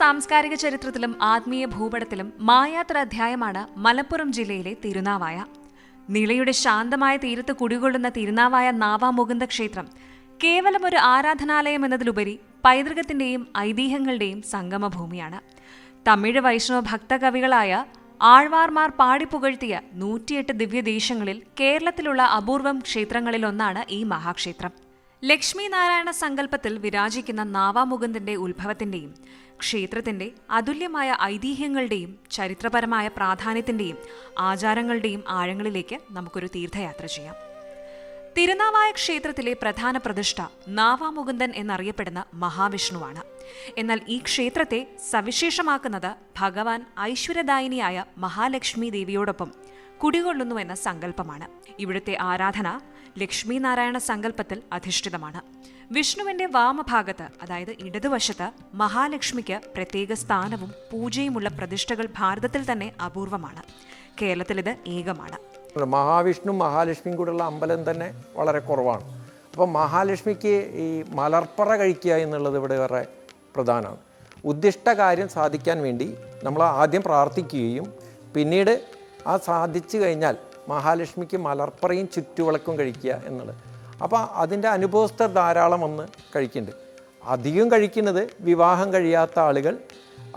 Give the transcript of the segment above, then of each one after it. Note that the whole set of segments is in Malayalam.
സാംസ്കാരിക ചരിത്രത്തിലും ആത്മീയ ഭൂപടത്തിലും മായാത്ത അധ്യായമാണ് മലപ്പുറം ജില്ലയിലെ തിരുനാവായ. നിളയുടെ ശാന്തമായ തീരത്ത് കുടികൊള്ളുന്ന തിരുനാവായ നാവാമുകുന്ദ ക്ഷേത്രം കേവലം ഒരു ആരാധനാലയം എന്നതിലുപരി പൈതൃകത്തിന്റെയും ഐതിഹ്യങ്ങളുടെയും സംഗമഭൂമിയാണ്. തമിഴ് വൈഷ്ണവ ഭക്തകവികളായ ആഴ്വാർമാർ പാടിപ്പുകഴ്ത്തിയ 108 ദിവ്യദേശങ്ങളിൽ കേരളത്തിലുള്ള അപൂർവം ക്ഷേത്രങ്ങളിലൊന്നാണ് ഈ മഹാക്ഷേത്രം. ലക്ഷ്മി നാരായണ സങ്കല്പത്തിൽ വിരാജിക്കുന്ന നാവാമുകുന്ദന്റെ ഉത്ഭവത്തിന്റെയും ക്ഷേത്രത്തിന്റെ അതുല്യമായ ഐതിഹ്യങ്ങളുടെയും ചരിത്രപരമായ പ്രാധാന്യത്തിന്റെയും ആചാരങ്ങളുടെയും ആഴങ്ങളിലേക്ക് നമുക്കൊരു തീർത്ഥയാത്ര ചെയ്യാം. തിരുനാവായ ക്ഷേത്രത്തിലെ പ്രധാന പ്രതിഷ്ഠ നാവാമുകുന്ദൻ എന്നറിയപ്പെടുന്ന മഹാവിഷ്ണുവാണ്. എന്നാൽ ഈ ക്ഷേത്രത്തെ സവിശേഷമാക്കുന്നത് ഭഗവാൻ ഐശ്വര്യദായിനിയായ മഹാലക്ഷ്മി ദേവിയോടൊപ്പം കുടികൊള്ളുന്നുവെന്ന സങ്കല്പമാണ്. ഇവിടുത്തെ ആരാധന ലക്ഷ്മി നാരായണ സങ്കല്പത്തിൽ അധിഷ്ഠിതമാണ്. വിഷ്ണുവിന്റെ വാമഭാഗത്ത്, അതായത് ഇടതുവശത്ത്, മഹാലക്ഷ്മിക്ക് പ്രത്യേക സ്ഥാനവും പൂജയുമുള്ള പ്രതിഷ്ഠകൾ ഭാരതത്തിൽ തന്നെ അപൂർവമാണ്. കേരളത്തിലിത് ഏകമാണ്. മഹാവിഷ്ണു മഹാലക്ഷ്മിയും കൂടെയുള്ള അമ്പലം തന്നെ വളരെ കുറവാണ്. അപ്പം മഹാലക്ഷ്മിക്ക് ഈ മലർപ്പറ കഴിക്കുക എന്നുള്ളത് ഇവിടെ വളരെ പ്രധാനമാണ്. ഉദ്ദിഷ്ട കാര്യം സാധിക്കാൻ വേണ്ടി നമ്മൾ ആദ്യം പ്രാർത്ഥിക്കുകയും പിന്നീട് ആ സാധിച്ചു കഴിഞ്ഞാൽ മഹാലക്ഷ്മിക്ക് മലർപ്പറയും ചുറ്റുവിളക്കും കഴിക്കുക എന്നുള്ളത്. അപ്പോൾ അതിൻ്റെ അനുഭവസ്ഥർ ധാരാളം വന്ന് കഴിക്കുന്നുണ്ട്. അധികം കഴിക്കുന്നത് വിവാഹം കഴിയാത്ത ആളുകൾ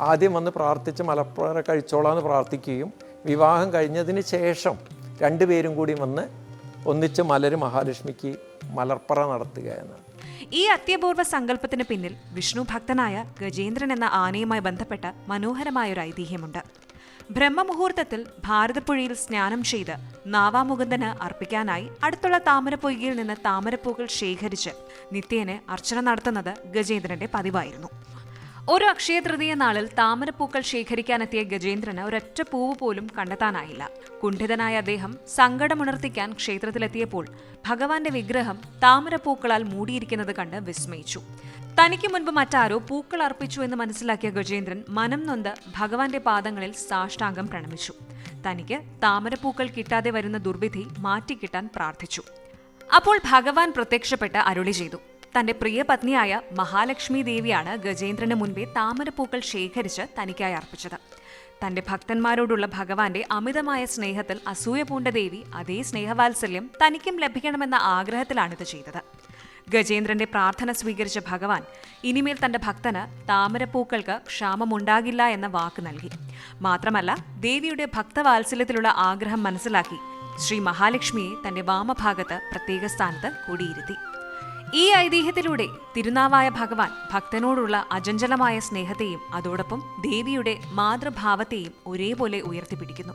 ആദ്യം വന്ന് പ്രാർത്ഥിച്ച് മലർപ്പറ കഴിച്ചോളാമെന്ന് പ്രാർത്ഥിക്കുകയും വിവാഹം കഴിഞ്ഞതിന് ശേഷം രണ്ടുപേരും കൂടി വന്ന് ഒന്നിച്ച് മഹാലക്ഷ്മിക്ക് മലർപ്പറ നടത്തുക എന്നാണ്. ഈ അത്യപൂർവ സങ്കല്പത്തിന് പിന്നിൽ വിഷ്ണു ഭക്തനായ ഗജേന്ദ്രൻ എന്ന ആനയുമായി ബന്ധപ്പെട്ട മനോഹരമായൊരു ഐതിഹ്യമുണ്ട്. ബ്രഹ്മമുഹൂർത്തത്തിൽ ഭാരതപ്പുഴയിൽ സ്നാനം ചെയ്ത് നാവാമുകുന്ദന് അർപ്പിക്കാനായി അടുത്തുള്ള താമരപ്പൊയ്കയിൽ നിന്ന് താമരപ്പൂക്കൾ ശേഖരിച്ച് നിത്യേന അർച്ചന നടത്തുന്നത് ഗജേന്ദ്രന്റെ പതിവായിരുന്നു. ഒരു അക്ഷയ തൃതീയ നാളിൽ താമരപ്പൂക്കൾ ശേഖരിക്കാനെത്തിയ ഗജേന്ദ്രന് ഒരൊറ്റ പൂവ് പോലും കണ്ടെത്താനായില്ല. കുണ്ഠിതനായ അദ്ദേഹം സങ്കടമുണർത്തിക്കാൻ ക്ഷേത്രത്തിലെത്തിയപ്പോൾ ഭഗവാന്റെ വിഗ്രഹം താമരപ്പൂക്കളാൽ മൂടിയിരിക്കുന്നത് കണ്ട് വിസ്മയിച്ചു. തനിക്ക് മുൻപ് മറ്റാരോ പൂക്കൾ അർപ്പിച്ചു എന്ന് മനസ്സിലാക്കിയ ഗജേന്ദ്രൻ മനം നൊന്ത് ഭഗവാന്റെ പാദങ്ങളിൽ സാഷ്ടാംഗം പ്രണമിച്ചു. തനിക്ക് താമരപ്പൂക്കൾ കിട്ടാതെ വരുന്ന ദുർവിധി മാറ്റിക്കിട്ടാൻ പ്രാർത്ഥിച്ചു. അപ്പോൾ ഭഗവാൻ പ്രത്യക്ഷപ്പെട്ട് അരുളി ചെയ്തു. തന്റെ പ്രിയ പത്നിയായ മഹാലക്ഷ്മി ദേവിയാണ് ഗജേന്ദ്രന് മുൻപേ താമരപ്പൂക്കൾ ശേഖരിച്ച് തനിക്കായി അർപ്പിച്ചത്. തന്റെ ഭക്തന്മാരോടുള്ള ഭഗവാന്റെ അമിതമായ സ്നേഹത്തിൽ അസൂയ പൂണ്ട ദേവി അതേ സ്നേഹവാത്സല്യം തനിക്കും ലഭിക്കണമെന്ന ആഗ്രഹത്തിലാണിത് ചെയ്തത്. ഗജേന്ദ്രന്റെ പ്രാർത്ഥന സ്വീകരിച്ച ഭഗവാൻ ഇനിമേൽ തന്റെ ഭക്തന് താമരപ്പൂക്കൾക്ക് ക്ഷാമമുണ്ടാകില്ല എന്ന വാക്ക് നൽകി. മാത്രമല്ല, ദേവിയുടെ ഭക്തവാത്സല്യത്തിലുള്ള ആഗ്രഹം മനസ്സിലാക്കി ശ്രീ മഹാലക്ഷ്മിയെ തന്റെ വാമഭാഗത്ത് പ്രത്യേക സ്ഥാനത്ത് കൂടിയിരുത്തി. ഈ ഐതിഹ്യത്തിലൂടെ തിരുനാവായ ഭഗവാൻ ഭക്തനോടുള്ള അചഞ്ചലമായ സ്നേഹത്തെയും അതോടൊപ്പം ദേവിയുടെ മാതൃഭാവത്തെയും ഒരേപോലെ ഉയർത്തിപ്പിടിക്കുന്നു.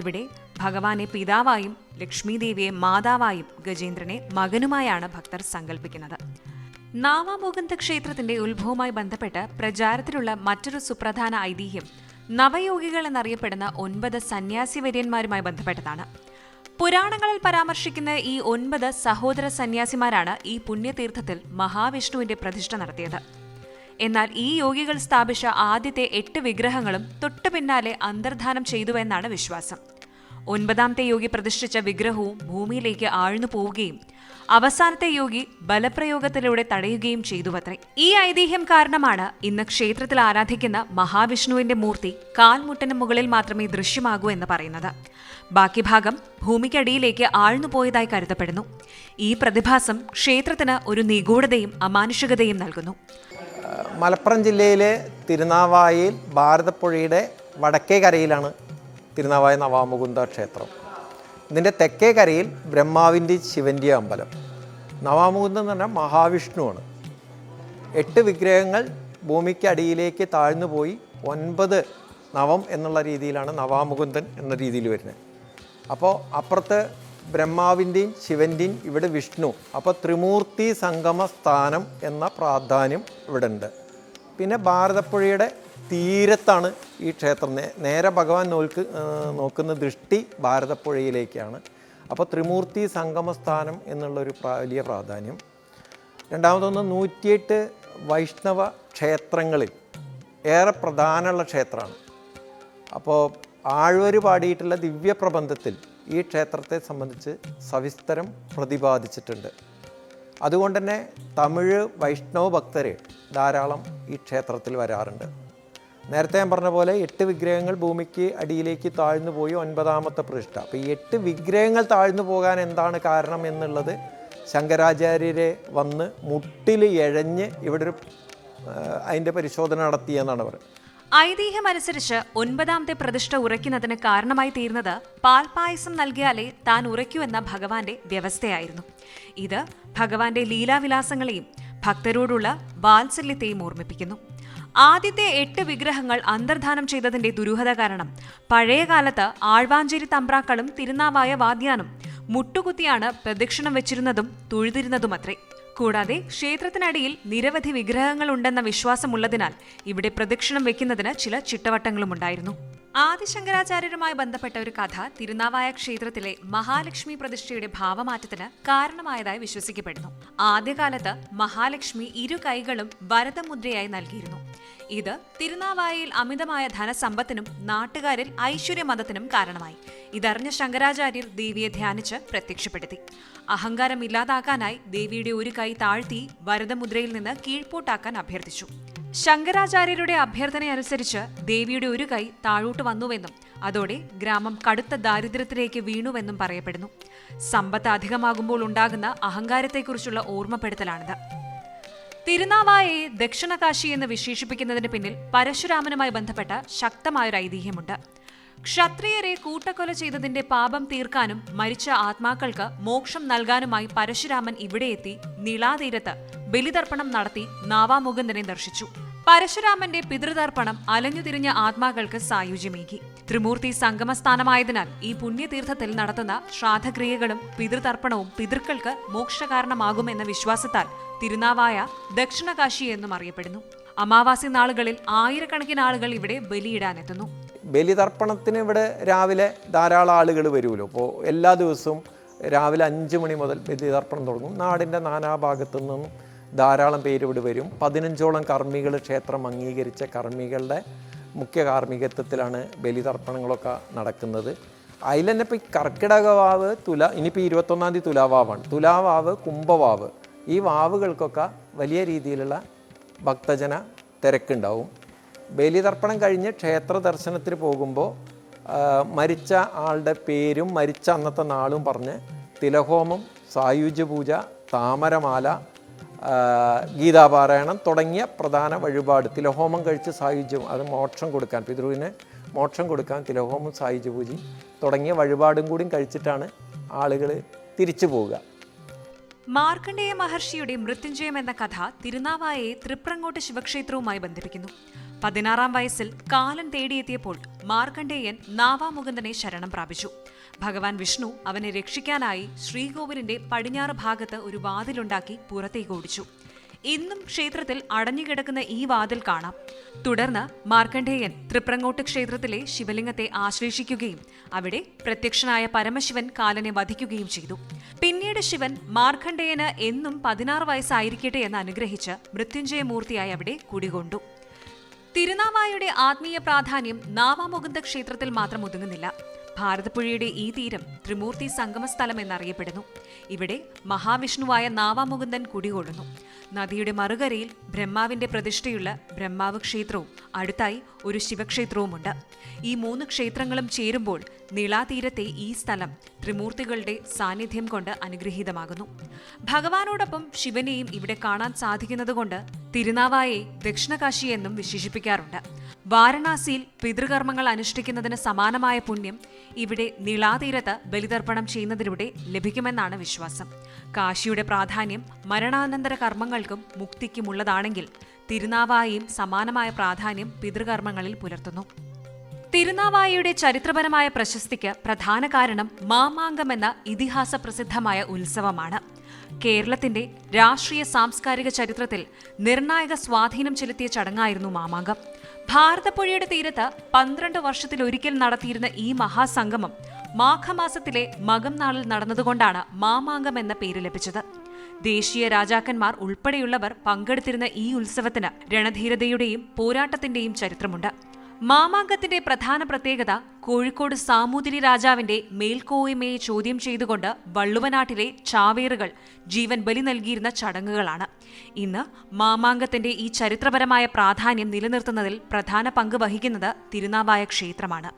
ഇവിടെ ഭഗവാനെ പിതാവായും ലക്ഷ്മി ദേവിയെ മാതാവായും ഗജേന്ദ്രനെ മകനുമായാണ് ഭക്തർ സങ്കല്പിക്കുന്നത്. നാവാമുകുന്ദ ക്ഷേത്രത്തിന്റെ ഉത്ഭവവുമായി ബന്ധപ്പെട്ട് പ്രചാരത്തിലുള്ള മറ്റൊരു സുപ്രധാന ഐതിഹ്യം നവയോഗികൾ എന്നറിയപ്പെടുന്ന 9 സന്യാസിവര്യന്മാരുമായി ബന്ധപ്പെട്ടതാണ്. പുരാണങ്ങളിൽ പരാമർശിക്കുന്ന ഈ 9 സഹോദര സന്യാസിമാരാണ് ഈ പുണ്യതീർത്ഥത്തിൽ മഹാവിഷ്ണുവിന്റെ പ്രതിഷ്ഠ നടത്തിയത്. എന്നാൽ ഈ യോഗികൾ സ്ഥാപിച്ച ആദ്യത്തെ 8 വിഗ്രഹങ്ങളും തൊട്ടു പിന്നാലെ അന്തർധാനം ചെയ്തുവെന്നാണ് വിശ്വാസം. 9ാമത്തെ യോഗി പ്രതിഷ്ഠിച്ച വിഗ്രഹവും ഭൂമിയിലേക്ക് ആഴ്ന്നു പോവുകയും അവസാനത്തെ യോഗി ബലപ്രയോഗത്തിലൂടെ തടയുകയും ചെയ്തുവത്രേ. ഈ ഐതിഹ്യം കാരണമാണ് ഇന്ന് ക്ഷേത്രത്തിൽ ആരാധിക്കുന്ന മഹാവിഷ്ണുവിന്റെ മൂർത്തി കാൽമുട്ടിന് മുകളിൽ മാത്രമേ ദൃശ്യമാകൂ എന്ന് പറയുന്നത്. ബാക്കി ഭാഗം ഭൂമിക്കടിയിലേക്ക് ആഴ്ന്നുപോയതായി കരുതപ്പെടുന്നു. ഈ പ്രതിഭാസം ക്ഷേത്രത്തിന് ഒരു നിഗൂഢതയും അമാനുഷികതയും നൽകുന്നു. മലപ്പുറം ജില്ലയിലെ തിരുനാവായയിൽ ഭാരതപ്പുഴയുടെ വടക്കേ കരയിലാണ് തിരുനാവായ നവാമുകുന്ദ ക്ഷേത്രം. ഇതിൻ്റെ തെക്കേ കരയിൽ ബ്രഹ്മാവിൻ്റെയും ശിവൻ്റെയും അമ്പലം. നവാമുകുന്ദൻ എന്ന് പറഞ്ഞാൽ മഹാവിഷ്ണുവാണ്. 8 വിഗ്രഹങ്ങൾ ഭൂമിക്ക് അടിയിലേക്ക് താഴ്ന്നു പോയി 9 നവം എന്നുള്ള രീതിയിലാണ് നവാമുകുന്ദൻ എന്ന രീതിയിൽ വരുന്നത്. അപ്പോൾ അപ്പുറത്ത് ബ്രഹ്മാവിൻ്റെയും ശിവൻ്റെയും, ഇവിടെ വിഷ്ണു. അപ്പോൾ ത്രിമൂർത്തി സംഗമ സ്ഥാനം എന്ന പ്രാധാന്യം ഇവിടെ ഉണ്ട്. പിന്നെ ഭാരതപ്പുഴയുടെ തീരത്താണ് ഈ ക്ഷേത്രം. നേരെ ഭഗവാൻ നോക്കുന്ന ദൃഷ്ടി ഭാരതപ്പുഴയിലേക്കാണ്. അപ്പോൾ ത്രിമൂർത്തി സംഗമസ്ഥാനം എന്നുള്ളൊരു വലിയ പ്രാധാന്യം. രണ്ടാമതൊന്ന് 108 വൈഷ്ണവ ക്ഷേത്രങ്ങളിൽ ഏറെ പ്രധാനമുള്ള ക്ഷേത്രമാണ്. അപ്പോൾ ആഴ്വര് പാടിയിട്ടുള്ള ദിവ്യപ്രബന്ധത്തിൽ ഈ ക്ഷേത്രത്തെ സംബന്ധിച്ച് സവിസ്തരം പ്രതിപാദിച്ചിട്ടുണ്ട്. അതുകൊണ്ട് തന്നെ തമിഴ് വൈഷ്ണവ ഭക്തർ ധാരാളം ഈ ക്ഷേത്രത്തിൽ വരാറുണ്ട്. നേരത്തെ ഞാൻ പറഞ്ഞ പോലെ 8 വിഗ്രഹങ്ങൾ ഭൂമിക്ക് അടിയിലേക്ക് താഴ്ന്നു പോയി 9ാമത്തെ പ്രതിഷ്ഠ. അപ്പോൾ ഈ 8 വിഗ്രഹങ്ങൾ താഴ്ന്നു പോകാൻ എന്താണ് കാരണം എന്നുള്ളത് ശങ്കരാചാര്യരെ വന്ന് മുട്ടിൽ എഴഞ്ഞ് ഇവിടെ ഒരു അതിൻ്റെ പരിശോധന നടത്തിയെന്നാണ് പറയുന്നത്. ഐതിഹ്യമനുസരിച്ച് 9ാമത്തെ പ്രതിഷ്ഠ ഉറയ്ക്കുന്നതിന് കാരണമായി തീർന്നത് പാൽപായസം നൽകിയാലേ താൻ ഉറയ്ക്കൂ എന്ന ഭഗവാന്റെ വ്യവസ്ഥയായിരുന്നു. ഇത് ഭഗവാന്റെ ലീലാവിലാസങ്ങളെയും ഭക്തരോടുള്ള വാത്സല്യത്തെയും ഓർമ്മിപ്പിക്കുന്നു. ആദ്യത്തെ 8 വിഗ്രഹങ്ങൾ അന്തർധാനം ചെയ്തതിന്റെ ദുരൂഹത കാരണം പഴയകാലത്ത് ആഴ്വാഞ്ചേരി തമ്പ്രാക്കളും തിരുനാവായ വാദ്യാനും മുട്ടുകുത്തിയാണ് പ്രദക്ഷിണം വെച്ചിരുന്നതും തൊഴുതിരുന്നതുമത്രേ. കൂടാതെ ക്ഷേത്രത്തിനടിയിൽ നിരവധി വിഗ്രഹങ്ങളുണ്ടെന്ന വിശ്വാസമുള്ളതിനാൽ ഇവിടെ പ്രദക്ഷിണം വെക്കുന്നതിന് ചില ചിട്ടവട്ടങ്ങളുമുണ്ടായിരുന്നു. ആദിശങ്കരാചാര്യരുമായി ബന്ധപ്പെട്ട ഒരു കഥ തിരുനാവായ ക്ഷേത്രത്തിലെ മഹാലക്ഷ്മി പ്രതിഷ്ഠയുടെ ഭാവമാറ്റത്തിന് കാരണമായതായി വിശ്വസിക്കപ്പെടുന്നു. ആദ്യകാലത്ത് മഹാലക്ഷ്മി 2 കൈകളും വരദമുദ്രയായി നൽകിയിരുന്നു. ഇത് തിരുനാവായയിൽ അമിതമായ ധനസമ്പത്തിനും നാട്ടുകാരിൽ ഐശ്വര്യമതത്തിനും കാരണമായി. ഇതറിഞ്ഞ ശങ്കരാചാര്യർ ദേവിയെ ധ്യാനിച്ച് പ്രത്യക്ഷപ്പെടുത്തി. അഹങ്കാരം ഇല്ലാതാക്കാനായി ദേവിയുടെ ഒരു കൈ താഴ്ത്തി വരദമുദ്രയിൽ നിന്ന് കീഴ്പോട്ടാക്കാൻ അഭ്യർത്ഥിച്ചു. ശങ്കരാചാര്യരുടെ അഭ്യർത്ഥനയനുസരിച്ച് ദേവിയുടെ ഒരു കൈ താഴോട്ട് വന്നുവെന്നും അതോടെ ഗ്രാമം കടുത്ത ദാരിദ്ര്യത്തിലേക്ക് വീണുവെന്നും പറയപ്പെടുന്നു. സമ്പത്ത് അധികമാകുമ്പോൾ ഉണ്ടാകുന്ന അഹങ്കാരത്തെക്കുറിച്ചുള്ള ഓർമ്മപ്പെടുത്തലാണിത്. തിരുനാവായയെ ദക്ഷിണകാശി എന്ന് വിശേഷിപ്പിക്കുന്നതിന് പിന്നിൽ പരശുരാമനുമായി ബന്ധപ്പെട്ട ശക്തമായൊരു ഐതിഹ്യമുണ്ട്. ക്ഷത്രിയരെ കൂട്ടക്കൊല ചെയ്തതിന്റെ പാപം തീർക്കാനും മരിച്ച ആത്മാക്കൾക്ക് മോക്ഷം നൽകാനുമായി പരശുരാമൻ ഇവിടെ എത്തി നിളാതീരത്ത് ബലിതർപ്പണം നടത്തി നാവാമുകുന്ദനെ ദർശിച്ചു. പരശുരാമന്റെ പിതൃതർപ്പണം അലഞ്ഞുതിരിഞ്ഞ ആത്മാക്കൾക്ക് സായുജ്യമേകി. ത്രിമൂർത്തി സംഗമസ്ഥാനമായതിനാൽ ഈ പുണ്യതീർത്ഥത്തിൽ നടത്തുന്ന ശ്രാദ്ധക്രിയകളും പിതൃതർപ്പണവും പിതൃക്കൾക്ക് മോക്ഷകാരണമാകുമെന്ന വിശ്വാസത്താൽ തിരുനാവായ ദക്ഷിണകാശി എന്നും അറിയപ്പെടുന്നു. അമാവാസി നാളുകളിൽ ആയിരക്കണക്കിന് ആളുകൾ ഇവിടെ ബലിയിടാനെത്തുന്നു. ബലിതർപ്പണത്തിന് ഇവിടെ രാവിലെ ധാരാളം ആളുകൾ വരുമല്ലോ. അപ്പോൾ എല്ലാ ദിവസവും രാവിലെ 5 മണി മുതൽ ബലിതർപ്പണം തുടങ്ങും. നാടിൻ്റെ നാനാഭാഗത്തു നിന്നും ധാരാളം പേര് ഇവിടെ വരും. 15ഓളം കർമ്മികൾ, ക്ഷേത്രം അംഗീകരിച്ച കർമ്മികളുടെ മുഖ്യ കാർമ്മികത്വത്തിലാണ് ബലിതർപ്പണങ്ങളൊക്കെ നടക്കുന്നത്. അതിൽ തന്നെ ഇപ്പോൾ ഈ കർക്കിടക വാവ്, ഇനിയിപ്പോൾ 21-ാം തീയതി തുലാവാവാണ്. തുലാവാവ്, കുംഭവാവ്, ഈ വാവുകൾക്കൊക്കെ വലിയ രീതിയിലുള്ള ഭക്തജന തിരക്കുണ്ടാവും. ബലിതർപ്പണം കഴിഞ്ഞ് ക്ഷേത്ര ദർശനത്തിന് പോകുമ്പോൾ മരിച്ച ആളുടെ പേരും മരിച്ച അന്നത്തെ നാളും പറഞ്ഞ് തിലഹോമം, സായുജ്യ പൂജ, താമരമാല, ഗീതാപാരായണം തുടങ്ങിയ പ്രധാന വഴിപാട്, തിലഹോമം കഴിച്ച് സായുജ്യം, അത് മോക്ഷം കൊടുക്കാൻ, പിതൃവിന് മോക്ഷം കൊടുക്കാൻ തിലഹോമം, സായുജ്യ പൂജയും തുടങ്ങിയ വഴിപാടും കൂടി കഴിച്ചിട്ടാണ് ആളുകൾ തിരിച്ചു പോവുക. മാർക്കണ്ഡേയ മഹർഷിയുടെ മൃത്യുഞ്ജയം എന്ന കഥ തിരുനാവായയെ തൃപ്രങ്ങോട്ട് ശിവക്ഷേത്രവുമായി ബന്ധിപ്പിക്കുന്നു. 16-ാം വയസ്സിൽ കാലൻ തേടിയെത്തിയപ്പോൾ മാർക്കണ്ഡേയൻ നാവാമുകുന്ദനെ ശരണം പ്രാപിച്ചു. ഭഗവാൻ വിഷ്ണു അവനെ രക്ഷിക്കാനായി ശ്രീകോവിലിന്റെ പടിഞ്ഞാറ് ഭാഗത്ത് ഒരു വാതിലുണ്ടാക്കി പുറത്തേക്ക് ഓടിച്ചു. ഇന്നും ക്ഷേത്രത്തിൽ അടഞ്ഞുകിടക്കുന്ന ഈ വാതിൽ കാണാം. തുടർന്ന് മാർക്കണ്ഡേയൻ തൃപ്രങ്ങോട്ട് ക്ഷേത്രത്തിലെ ശിവലിംഗത്തെ ആശ്ലേഷിക്കുകയും അവിടെ പ്രത്യക്ഷനായ പരമശിവൻ കാലനെ വധിക്കുകയും ചെയ്തു. പിന്നീട് ശിവൻ മാർക്കണ്ഡേയന് എന്നും 16 വയസ്സായിരിക്കട്ടെ എന്ന് അനുഗ്രഹിച്ച് മൃത്യുഞ്ജയമൂർത്തിയായി അവിടെ കുടികൊണ്ടു. തിരുനാവായയുടെ ആത്മീയ പ്രാധാന്യം നാവാമുകുന്ദ ക്ഷേത്രത്തിൽ മാത്രം ഒതുങ്ങുന്നില്ല. ഭാരതപ്പുഴയുടെ ഈ തീരം ത്രിമൂർത്തി സംഗമസ്ഥലം എന്നറിയപ്പെടുന്നു. ഇവിടെ മഹാവിഷ്ണുവായ നാവാമുകുന്ദൻ കുടികൊള്ളുന്നു. നദിയുടെ മറുകരയിൽ ബ്രഹ്മാവിന്റെ പ്രതിഷ്ഠയുള്ള ബ്രഹ്മാവ് ക്ഷേത്രവും അടുത്തായി ഒരു ശിവക്ഷേത്രവുമുണ്ട്. ഈ 3 ക്ഷേത്രങ്ങളും ചേരുമ്പോൾ നിളാതീരത്തെ ഈ സ്ഥലം ത്രിമൂർത്തികളുടെ സാന്നിധ്യം കൊണ്ട് അനുഗ്രഹീതമാകുന്നു. ഭഗവാനോടൊപ്പം ശിവനെയും ഇവിടെ കാണാൻ സാധിക്കുന്നതുകൊണ്ട് തിരുനാവായെ ദക്ഷിണകാശി എന്നും വിശേഷിപ്പിക്കാറുണ്ട്. വാരണാസിയിൽ പിതൃകർമ്മങ്ങൾ അനുഷ്ഠിക്കുന്നതിന് സമാനമായ പുണ്യം ഇവിടെ നിളാതീരത്ത് ബലിതർപ്പണം ചെയ്യുന്നതിലൂടെ ലഭിക്കുമെന്നാണ് വിശ്വാസം. കാശിയുടെ പ്രാധാന്യം മരണാനന്തര കർമ്മങ്ങൾക്കും മുക്തിക്കുമുള്ളതാണെങ്കിൽ തിരുനാവായയും സമാനമായ പ്രാധാന്യം പിതൃകർമ്മങ്ങളിൽ പുലർത്തുന്നു. തിരുനാവായയുടെ ചരിത്രപരമായ പ്രശസ്തിക്ക് പ്രധാന കാരണം മാമാങ്കം എന്ന ഇതിഹാസ പ്രസിദ്ധമായ ഉത്സവമാണ്. കേരളത്തിന്റെ രാഷ്ട്രീയ സാംസ്കാരിക ചരിത്രത്തിൽ നിർണായക സ്വാധീനം ചെലുത്തിയ ചടങ്ങായിരുന്നു മാമാങ്കം. ഭാരതപ്പുഴയുടെ തീരത്ത് 12 വർഷത്തിലൊരിക്കൽ നടത്തിയിരുന്ന ഈ മഹാസംഗമം മാഘമാസത്തിലെ മകം നാളിൽ നടന്നതുകൊണ്ടാണ് മാമാങ്കം എന്ന പേര് ലഭിച്ചത്. ദേശീയ രാജാക്കന്മാർ ഉൾപ്പെടെയുള്ളവർ പങ്കെടുത്തിരുന്ന ഈ ഉത്സവത്തിന് രണധീരതയുടെയും പോരാട്ടത്തിന്റെയും ചരിത്രമുണ്ട്. മാമാങ്കത്തിന്റെ പ്രധാന പ്രത്യേകത കോഴിക്കോട് സാമൂതിരി രാജാവിന്റെ മേൽക്കോയ്മയെ ചോദ്യം ചെയ്തുകൊണ്ട് വള്ളുവനാട്ടിലെ ചാവേറുകൾ ജീവൻ ബലി നൽകിയിരുന്ന ചടങ്ങുകളാണ്. ഇന്ന് മാമാങ്കത്തിന്റെ ഈ ചരിത്രപരമായ പ്രാധാന്യം നിലനിർത്തുന്നതിൽ പ്രധാന പങ്ക് വഹിക്കുന്നത് തിരുനാവായ ക്ഷേത്രമാണ്.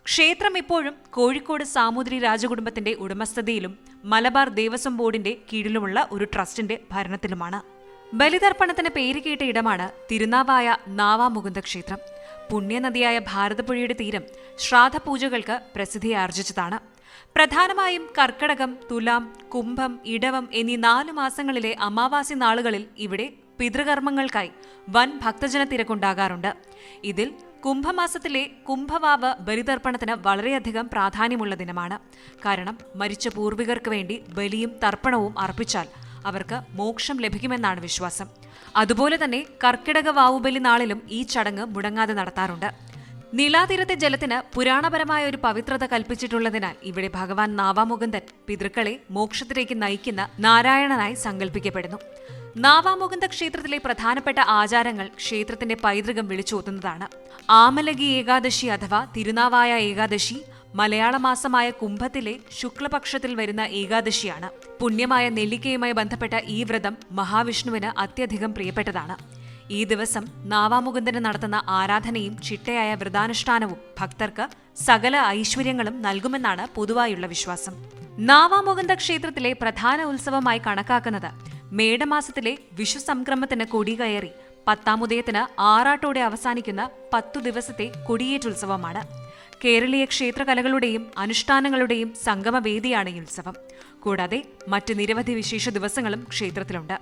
ക്ഷേത്രം ഇപ്പോഴും കോഴിക്കോട് സാമൂതിരി രാജകുടുംബത്തിന്റെ ഉടമസ്ഥതയിലും മലബാർ ദേവസ്വം ബോർഡിന്റെ കീഴിലുമുള്ള ഒരു ട്രസ്റ്റിന്റെ ഭരണത്തിലുമാണ്. ബലിതർപ്പണത്തിന് പേരുകേട്ട ഇടമാണ് തിരുനാവായ നാവാമുകുന്ദ ക്ഷേത്രം. പുണ്യനദിയായ ഭാരതപ്പുഴയുടെ തീരം ശ്രാദ്ധപൂജകൾക്ക് പ്രസിദ്ധിയാർജിച്ചതാണ്. പ്രധാനമായും കർക്കടകം, തുലാം, കുംഭം, ഇടവം എന്നീ 4 മാസങ്ങളിലെ അമാവാസി നാളുകളിൽ ഇവിടെ പിതൃകർമ്മങ്ങൾക്കായി വൻ ഭക്തജന തിരക്കുണ്ടാകാറുണ്ട്. ഇതിൽ കുംഭമാസത്തിലെ കുംഭവാവ് ബലിതർപ്പണത്തിന് വളരെയധികം പ്രാധാന്യമുള്ള ദിനമാണ്. കാരണം മരിച്ച പൂർവികർക്ക് വേണ്ടി ബലിയും തർപ്പണവും അർപ്പിച്ചാൽ അവർക്ക് മോക്ഷം ലഭിക്കുമെന്നാണ് വിശ്വാസം. അതുപോലെ തന്നെ കർക്കിടക വാവുബലി നാളിലും ഈ ചടങ്ങ് മുടങ്ങാതെ നടത്താറുണ്ട്. നീലാതീരത്തെ ജലത്തിന് പുരാണപരമായ ഒരു പവിത്രത കൽപ്പിച്ചിട്ടുള്ളതിനാൽ ഇവിടെ ഭഗവാൻ നാവാമുകുന്ദൻ പിതൃക്കളെ മോക്ഷത്തിലേക്ക് നയിക്കുന്ന നാരായണനായി സങ്കല്പിക്കപ്പെടുന്നു. നാവാമുകുന്ദ ക്ഷേത്രത്തിലെ പ്രധാനപ്പെട്ട ആചാരങ്ങൾ ക്ഷേത്രത്തിന്റെ പൈതൃകം വിളിച്ചോതുന്നതാണ്. ആമലകി ഏകാദശി അഥവാ തിരുനാവായ ഏകാദശി മലയാള മാസമായ കുംഭത്തിലെ ശുക്ലപക്ഷത്തിൽ വരുന്ന ഏകാദശിയാണ്. പുണ്യമായ നെല്ലിക്കയുമായി ബന്ധപ്പെട്ട ഈ വ്രതം മഹാവിഷ്ണുവിന് അത്യധികം പ്രിയപ്പെട്ടതാണ്. ഈ ദിവസം നാവാമുകുന്ദന് നടത്തുന്ന ആരാധനയും ചിട്ടയായ വ്രതാനുഷ്ഠാനവും ഭക്തർക്ക് സകല ഐശ്വര്യങ്ങളും നൽകുമെന്നാണ് പൊതുവായുള്ള വിശ്വാസം. നാവാമുകുന്ദ ക്ഷേത്രത്തിലെ പ്രധാന ഉത്സവമായി കണക്കാക്കുന്നത് മേടമാസത്തിലെ വിഷു സംക്രമത്തിന് കൊടികയറി 10-ാം ഉദയത്തിന് ആറാട്ടോടെ അവസാനിക്കുന്ന 10 ദിവസത്തെ കൊടിയേറ്റുത്സവമാണ്. കേരളീയ ക്ഷേത്രകലകളുടെയും അനുഷ്ഠാനങ്ങളുടെയും സംഗമവേദിയാണ് ഈ ഉത്സവം. കൂടാതെ മറ്റ് നിരവധി വിശേഷ ദിവസങ്ങളും ക്ഷേത്രത്തിലുണ്ട്.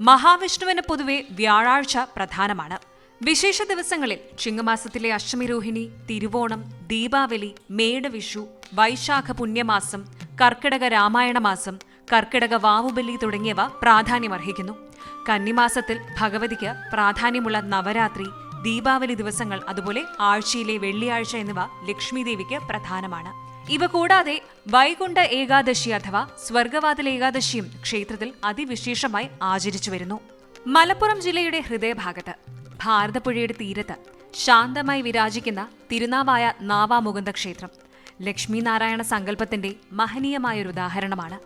മഹാവിഷ്ണുവിന് പൊതുവെ വ്യാഴാഴ്ച പ്രധാനമാണ്. വിശേഷ ദിവസങ്ങളിൽ ചിങ്ങമാസത്തിലെ അഷ്ടമിരോഹിണി, തിരുവോണം, ദീപാവലി, മേടവിഷു, വൈശാഖ പുണ്യമാസം, കർക്കിടക രാമായണ മാസം, കർക്കിടക വാവുബലി തുടങ്ങിയവ പ്രാധാന്യമർഹിക്കുന്നു. കന്നിമാസത്തിൽ ഭഗവതിക്ക് പ്രാധാന്യമുള്ള നവരാത്രി, ദീപാവലി ദിവസങ്ങൾ, അതുപോലെ ആഴ്ചയിലെ വെള്ളിയാഴ്ച എന്നിവ ലക്ഷ്മി ദേവിക്ക് പ്രധാനമാണ്. ഇവ കൂടാതെ വൈകുണ്ഠ ഏകാദശി അഥവാ സ്വർഗവാതിൽ ഏകാദശിയും ക്ഷേത്രത്തിൽ അതിവിശേഷമായി ആചരിച്ചു വരുന്നു. മലപ്പുറം ജില്ലയുടെ ഹൃദയഭാഗത്ത് ഭാരതപ്പുഴയുടെ തീരത്ത് ശാന്തമായി വിരാജിക്കുന്ന തിരുനാവായ നാവാമുകുന്ദ ക്ഷേത്രം ലക്ഷ്മി നാരായണ സങ്കല്പത്തിന്റെ മഹനീയമായൊരു ഉദാഹരണമാണ്.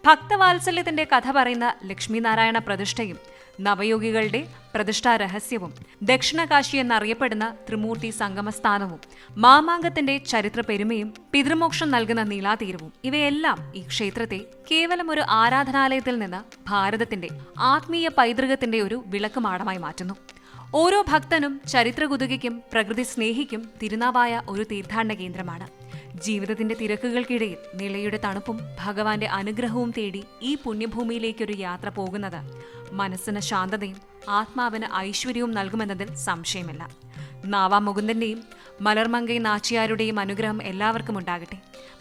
ഭക്തവാത്സല്യത്തിന്റെ കഥ പറയുന്ന ലക്ഷ്മി നാരായണ പ്രതിഷ്ഠയും നവയോഗികളുടെ പ്രതിഷ്ഠാ രഹസ്യവും ദക്ഷിണകാശി എന്നറിയപ്പെടുന്ന ത്രിമൂർത്തി സംഗമസ്ഥാനവും മാമാങ്കത്തിന്റെ ചരിത്ര പെരുമയും പിതൃമോക്ഷം നൽകുന്ന നീലാതീരവും ഇവയെല്ലാം ഈ ക്ഷേത്രത്തെ കേവലം ഒരു ആരാധനാലയത്തിൽ നിന്ന് ഭാരതത്തിന്റെ ആത്മീയ പൈതൃകത്തിന്റെ ഒരു വിളക്കുമാടമായി മാറ്റുന്നു. ഓരോ ഭക്തനും ചരിത്രകുതുകയ്ക്കും പ്രകൃതി സ്നേഹിക്കും തിരുനാവായ ഒരു തീർത്ഥാടന കേന്ദ്രമാണ്. ജീവിതത്തിന്റെ തിരക്കുകൾക്കിടയിൽ നിളയുടെ തണുപ്പും ഭഗവാന്റെ അനുഗ്രഹവും തേടി ഈ പുണ്യഭൂമിയിലേക്കൊരു യാത്ര പോകുന്നത് മനസ്സിന് ശാന്തതയും ആത്മാവിന് ഐശ്വര്യവും നൽകുമെന്നതിൽ സംശയമില്ല. നാവാമുകുന്ദന്റെയും മലർമങ്കൈ നാച്ചിയാരുടെയും അനുഗ്രഹം എല്ലാവർക്കും ഉണ്ടാകട്ടെ.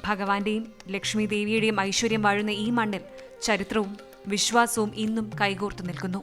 ഭഗവാന്റെയും ലക്ഷ്മി ദേവിയുടെയും ഐശ്വര്യം വാഴുന്ന ഈ മണ്ണിൽ ചരിത്രവും വിശ്വാസവും ഇന്നും കൈകോർത്തു നിൽക്കുന്നു.